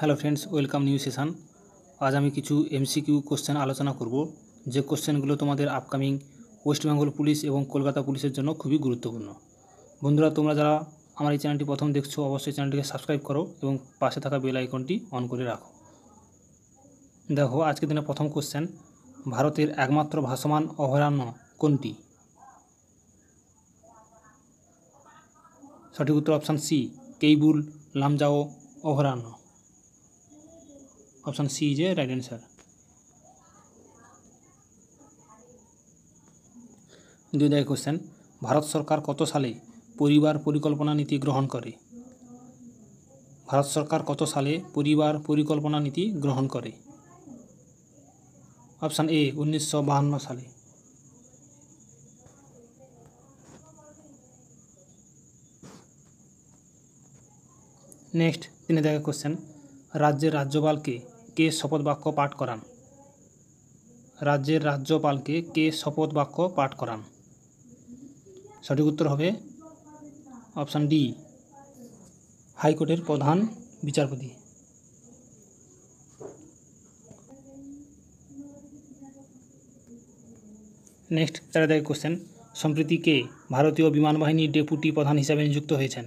Hello friends, welcome new session. আজ আমি কিছু এমসিকিউ কোশ্চেন আলোচনা করব, যে কোশ্চেনগুলো তোমাদের আপকামিং ওয়েস্ট বেঙ্গল পুলিশ এবং কলকাতা পুলিশের জন্য খুবই গুরুত্বপূর্ণ। বন্ধুরা, তোমরা যারা আমার এই চ্যানেলটি প্রথম দেখছো, অবশ্যই চ্যানেলটিকে সাবস্ক্রাইব করো এবং পাশে থাকা বেল আইকনটি অন করে রাখো। দেখো, আজকের দিনে প্রথম কোশ্চেন, ভারতের একমাত্র ভাসমান অভয়ারণ্য কোনটি? সঠিক উত্তর অপশান সি, কেইবুল লামজাও অভয়ারণ্য। Option C is a right answer. দুই দাগে কোশ্চেন, ভারত সরকার কত সালে পরিবার পরিকল্পনা নীতি গ্রহণ করে? ভারত সরকার কত সালে পরিবার পরিকল্পনা নীতি গ্রহণ করে? অপশান এ 1952 সালে। নেক্সট 3 দাগে কোশ্চেন, রাজ্যের রাজ্যপালকে কে শপথ বাক্য পাঠ করান? রাজ্যের রাজ্যপালকে কে শপথ বাক্য পাঠ করান? সঠিক উত্তর হবে অপশান ডি, হাইকোর্টের প্রধান বিচারপতি। নেক্সট 4 দাগে কোশ্চেন, সম্প্রতি কে ভারতীয় বিমান বাহিনীর ডেপুটি প্রধান হিসাবে নিযুক্ত হয়েছেন?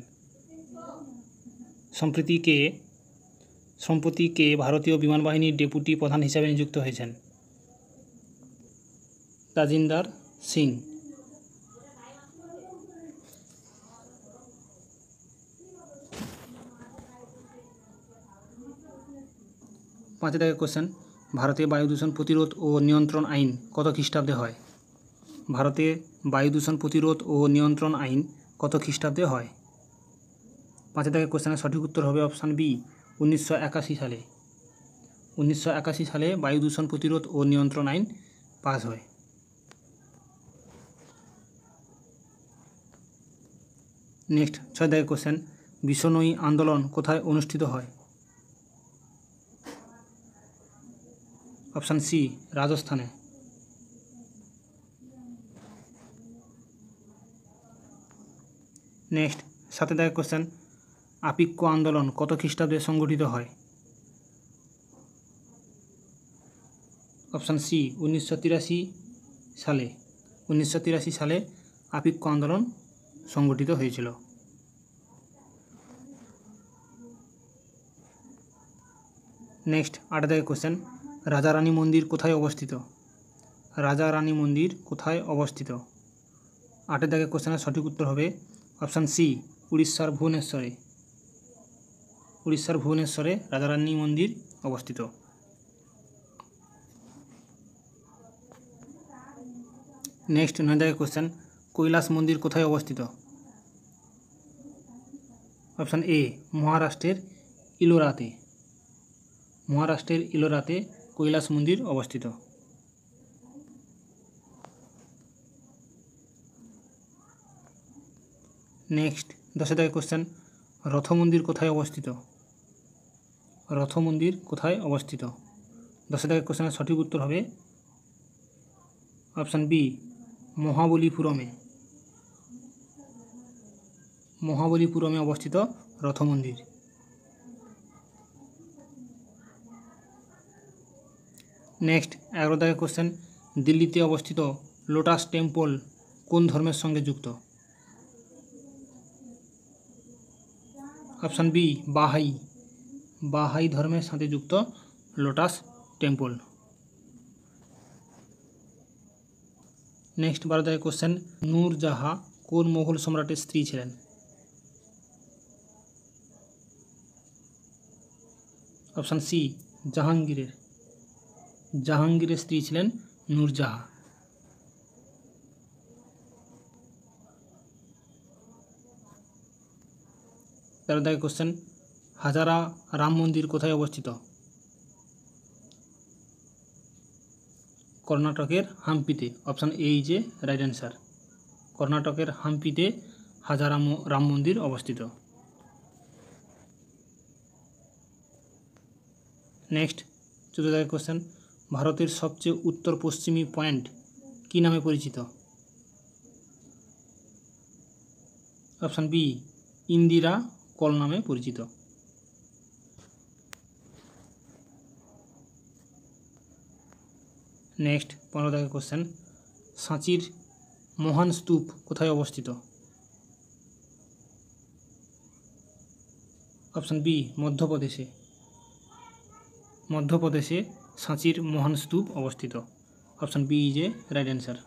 সম্প্রতি কে ভারতীয় বিমান বাহিনীর ডেপুটি প্রধান হিসাবে নিযুক্ত হয়েছেন? তাজিন্দার সিং। 5 দাগে কোশ্চেন, ভারতে বায়ু দূষণ প্রতিরোধ ও নিয়ন্ত্রণ আইন কত খ্রিস্টাব্দে হয়? ভারতে বায়ু দূষণ প্রতিরোধ ও নিয়ন্ত্রণ আইন কত খ্রিস্টাব্দে হয়? 5 দাগে কোশ্চেনের সঠিক উত্তর হবে অপশান বি, 1981 সালে। 1981 সালে বায়ু দূষণ প্রতিরোধ ও নিয়ন্ত্রণ আইন পাস হয়। নেক্সট 6 দাগে কোশ্চেন, বিশ্বনয়ী আন্দোলন কোথায় অনুষ্ঠিত হয়? অপশান সি, রাজস্থানে। নেক্সট 7 দাগে কোশ্চেন, আপিক্য আন্দোলন কত খ্রিস্টাব্দে সংগঠিত হয়? অপশান সি, 1983 সালে। 1983 সালে আপিক্য আন্দোলন সংগঠিত হয়েছিল। নেক্সট 8 দাগে কোশ্চেন, রাজারানী মন্দির কোথায় অবস্থিত? রাজারানী মন্দির কোথায় অবস্থিত? 8 দাগে কোশ্চেনের সঠিক উত্তর হবে অপশান সি, উড়িষ্যার ভুবনেশ্বরে। উড়িষ্যার ভুবনেশ্বরে রাজারানী মন্দির অবস্থিত। নেক্সট 9 দাগে কোশ্চেন, কৈলাস মন্দির কোথায় অবস্থিত? অপশান এ, মহারাষ্ট্রের ইলোরাতে। মহারাষ্ট্রের ইলোরাতে কৈলাস মন্দির অবস্থিত। নেক্সট 10 দাগে কোশ্চেন, রথ মন্দির কোথায় অবস্থিত? রথ মন্দির কোথায় অবস্থিত? 10 দাগে কোশ্চেনের সঠিক উত্তর হবে অপশান বি, মহাবলীপুরমে। মহাবলীপুরমে অবস্থিত রথ মন্দির। নেক্সট 11 দাগে কোশ্চেন, দিল্লিতে অবস্থিত লোটাস টেম্পল কোন ধর্মের সঙ্গে যুক্ত? অপশান বি, বাহাই। বাহাই ধর্মের সাথে যুক্ত লোটাস টেম্পল। নেক্সট 12 দাগে কোশ্চেন, নূরজাহাঁ কোন মোগল সম্রাটের স্ত্রী ছিলেন? অপশান সি, জাহাঙ্গীরের। জাহাঙ্গীরের স্ত্রী ছিলেন নূরজাহাঁ। তেরো দাগে কোশ্চেন, হাজারা রাম মন্দির কোথায় অবস্থিত? কর্ণাটকের হাম্পিতে। Option A is a right answer. কর্ণাটকের হাম্পিতে হাজারা রাম মন্দির অবস্থিত। নেক্সট 14 দাগে কোশ্চেন, ভারতের সবচেয়ে উত্তর পশ্চিমী পয়েন্ট কী নামে পরিচিত? অপশান বি, ইন্দিরা কল নামে পরিচিত। নেক্সট 15 দাগের কোশ্চেন, সাঁচির মহান স্তূপ কোথায় অবস্থিত? অপশান বি, মধ্যপ্রদেশে। মধ্যপ্রদেশে সাঁচির মহান স্তূপ অবস্থিত। Option B is a right answer.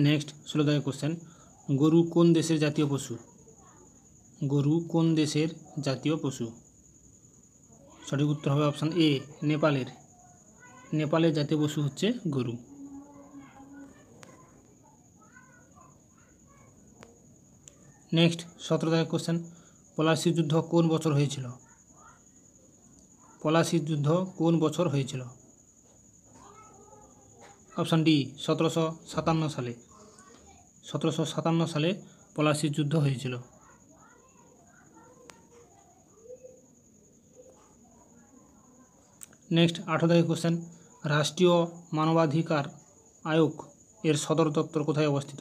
Next 16 দাগের কোশ্চেন, গরু কোন দেশের জাতীয় পশু? গরু কোন দেশের জাতীয় পশু? সঠিক উত্তর হবে অপশান এ, নেপালের। নেপালের জাতীয় পশু হচ্ছে গরু। নেক্সট 17 দাগের কোশ্চেন, পলাশির যুদ্ধ কোন বছর হয়েছিল? পলাশির যুদ্ধ কোন বছর হয়েছিল? অপশান ডি, 1757 সালে। 1757 সালে পলাশির যুদ্ধ হয়েছিল। নেক্সট 18 দাগের কোশ্চেন, রাষ্ট্রীয় মানবাধিকার আয়োগ এর সদর দপ্তর কোথায় অবস্থিত?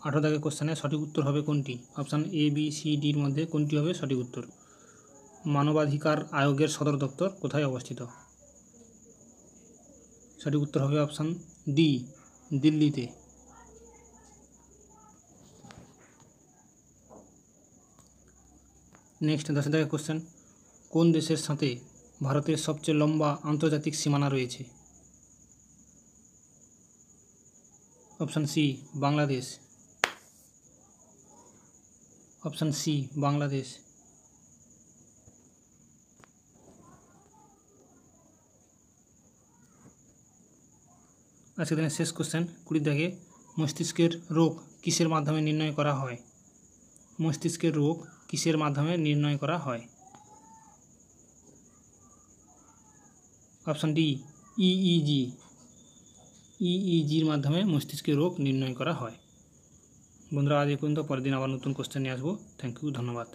18 দাগের কোশ্চেনে সঠিক উত্তর হবে কোনটি? অপশান এ, বি, সি, ডির মধ্যে কোনটি হবে সঠিক উত্তর? মানবাধিকার আয়োগের সদর দপ্তর কোথায় অবস্থিত? সঠিক উত্তর হবে অপশান ডি, দিল্লিতে। নেক্সট 10 দাগের কোশ্চেন, কোন দেশের সাথে ভারতের সবচেয়ে লম্বা আন্তর্জাতিক সীমানা রয়েছে? Option C, Bangladesh. Option C, Bangladesh. আজকের দিনের শেষ কোশ্চেন 20 দাগে, মস্তিষ্কের রোগ কিসের মাধ্যমে নির্ণয় করা হয়? মস্তিষ্কের রোগ কিসের মাধ্যমে নির্ণয় করা হয়? Option D, EEG. ইইজির মাধ্যমে মস্তিষ্কের রোগ নির্ণয় করা হয়। বন্ধুরা আজ এই পর্যন্ত, পরের দিন আবার নতুন কোশ্চেন নিয়ে আসবো। থ্যাংক ইউ, ধন্যবাদ।